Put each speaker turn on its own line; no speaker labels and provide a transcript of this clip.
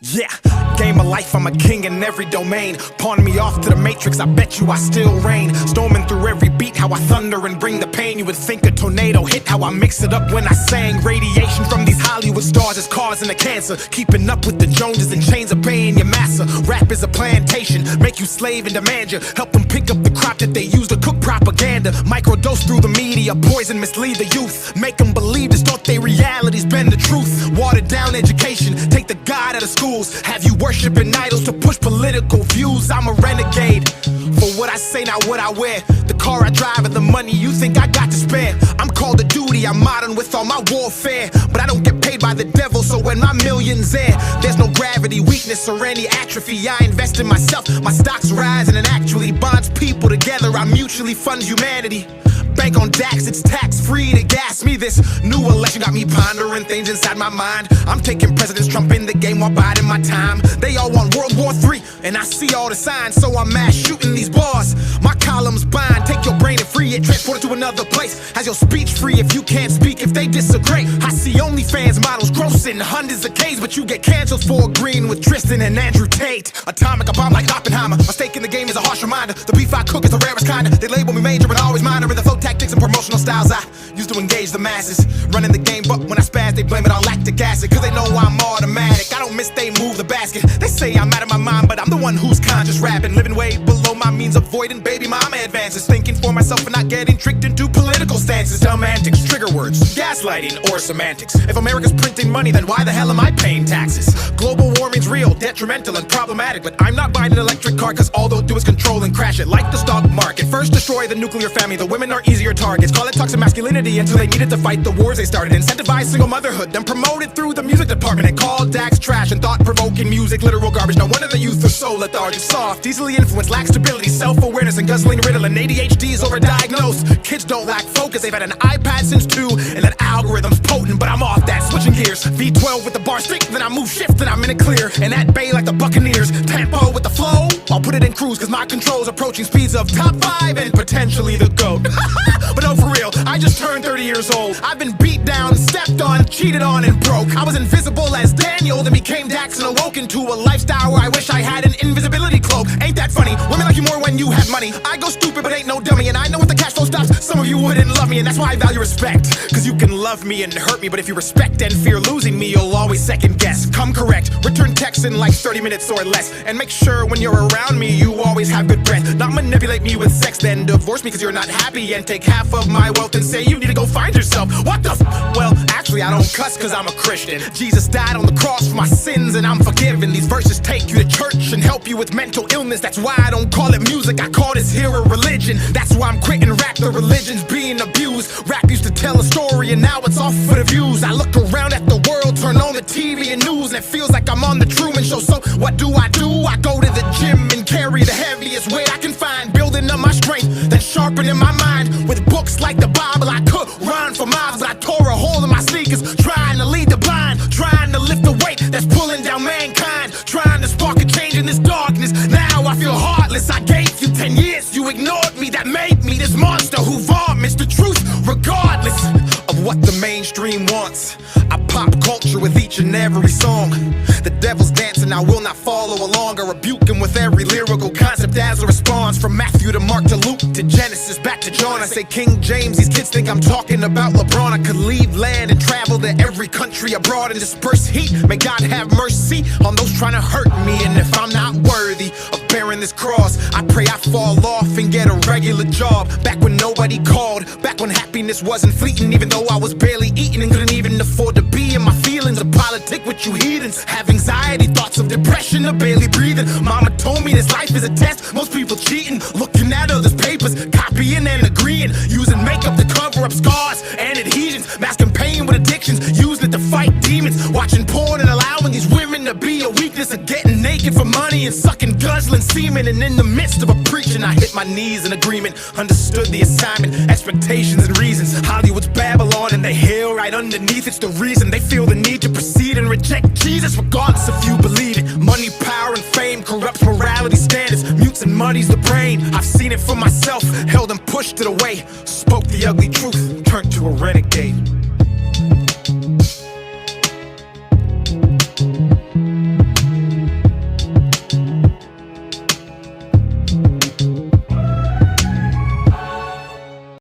Yeah, game of life, I'm a king in every domain. Pawn me off to the matrix, I bet you I still reign. Storming through every beat, how I thunder and bring the pain. You would think a tornado hit, how I mix it up when I sang. Radiation from these Hollywood stars is causing a cancer. Keeping up with the Joneses and chains are paying your massa. Rap is a plantation, make you slave and demand you. Help them pick up the crop that they use to cook propaganda. Microdose through the media, poison mislead the youth. Make them believe this thought they realities bend the truth. Watered down education, take the God out of schools. Have you worshiping idols to push political views? I'm a renegade, for what I say, not what I wear. The car I drive and the money you think I got to spare. I'm called to duty, I'm modern with all my warfare. But I don't get paid by the devil, so when my million's there, there's no gravity, weakness, or any atrophy. I invest in myself, my stocks rise, and it actually bonds people together. I mutually fund humanity. Bank on DAX, it's tax-free to gas me. This new election got me pondering things inside my mind. I'm taking Presidents Trump in the game while biding my time. They all want World War III, and I see all the signs, so I'm mass shooting these bars. My columns bind, take your brain and free it, transport it to another place. Has your speech free if you can't speak, if they disagree. I see OnlyFans models grossing hundreds of K's, but you get canceled for agreeing with Tristan and Andrew Tate. Atomic, a bomb like Oppenheimer. My stake in the game is a harsh reminder. The beef I cook is the rarest kind. They label me major, but always minor in the flow tactics and promotional styles I used to engage the masses. Running the game, but when I spaz, they blame it on lactic acid. Cause they know I'm automatic, I don't miss, they move the basket. They say I'm out of my mind, but I'm the one who's conscious rapping. Living way below my means, avoiding baby mama advances. Thinking for myself and not getting tricked into political stances. Dumb antics, trigger words, gaslighting, or semantics. If America's printing money, then why the hell am I paying taxes? Global warming's real, detrimental and problematic. But I'm not buying an electric car, cause all they'll do is control and crash it. Like the stock market, first destroy the nuclear family. The women are easier targets. Call it toxic masculinity until they needed to fight the wars they started. Incentivize single motherhood, then promote it through the music department. And call DAX trash and thought-provoking music literal garbage. No wonder the youth are so lethargic, soft, easily influenced, lack stability, self-awareness, and guzzling Ritalin. ADHD is overdiagnosed. Kids don't lack focus, they've had an iPad since 2, and that algorithm's potent, but I'm off that, switching gears. V12 with the bar stick, then I move shift, then I'm in it clear. And at bay like the Buccaneers, tempo with the flow, I'll put it in cruise, cause my control's approaching speeds of top 5 and potentially the GOAT. But no, for real, I just turned 30 years old. I've been beat down, stepped on, cheated on, and broke. I was invisible as Daniel, then became Dax and awoke into a lifestyle where I wish I had an invisibility cloak. Ain't that funny? Women like you more when you have money. I go stupid, but ain't no dummy, and I know if the cash flow stops, some of you wouldn't love me, and that's why I value respect. Cause you can love me and hurt me, but if you respect and fear losing me, you'll always second guess. Come correct, return text in like 30 minutes or less, and make sure when you're around me, you always have good breath. Not manipulate me with sex, then divorce me cause you're not happy, and take half of my wealth and say you need to go find yourself. What the Well, actually I don't cuss cause I'm a Christian. Jesus died on the cross for my sins and I'm forgiven. These verses take you to church and help you with mental illness. That's why I don't call it music, I call this here a religion. That's why I'm quitting rap, the religion's being abused. Rap used to tell a story and now it's all for the views. I look around at the world, turn on the TV and news, and it feels like I'm on the Truman Show. So what do? I go to the gym and carry the heaviest weight I can find, building up my strength, then sharpening my mind with books like the Bible. I could run for miles, but I tore a hole in my sneakers, trying to lead the blind, trying to lift the weight that's pulling down mankind, trying to spark a change in this darkness. Now I feel heartless. I gave you 10 years, you ignored me, that made me this monster who vomits the truth regardless of what the mainstream wants. I pop culture with each and every song. The devil's dancing, I will not follow along. I rebuke him with every lyrical concept as a response. From Matthew to Mark to Luke to Genesis back to John. I say King James, these kids think I'm talking about LeBron. I could leave land and travel to every country abroad and disperse heat. May God have mercy on those trying to hurt me. And if I'm not worthy of bearing this cross, I pray I fall off and get a regular job. Back when nobody called, back when happiness wasn't fleeting, even though I was barely eating and couldn't even afford to be in my feelings. A politic with you heathens, have anxiety, thoughts of depression, or barely breathing. Mama told me this life is a test, most people cheating, looking at others' papers, copying and agreeing, using makeup to cover up scars and adhesions, masking pain with addictions, using it to fight demons, watching porn and allowing these women to be a weakness, of getting naked for money and sucking guzzling semen. And in the midst of a preaching, I hit my knees in agreement, understood the assignment, expectations and reasons. Hollywood's Babylon and they hail right underneath. It's the reason they feel the need to proceed and reject Jesus, regardless if you believe it. Money, power, and fame corrupts morality standards, mutes and muddies the brain. I've seen it for myself, held and pushed it away, spoke the ugly truth, turned to a renegade.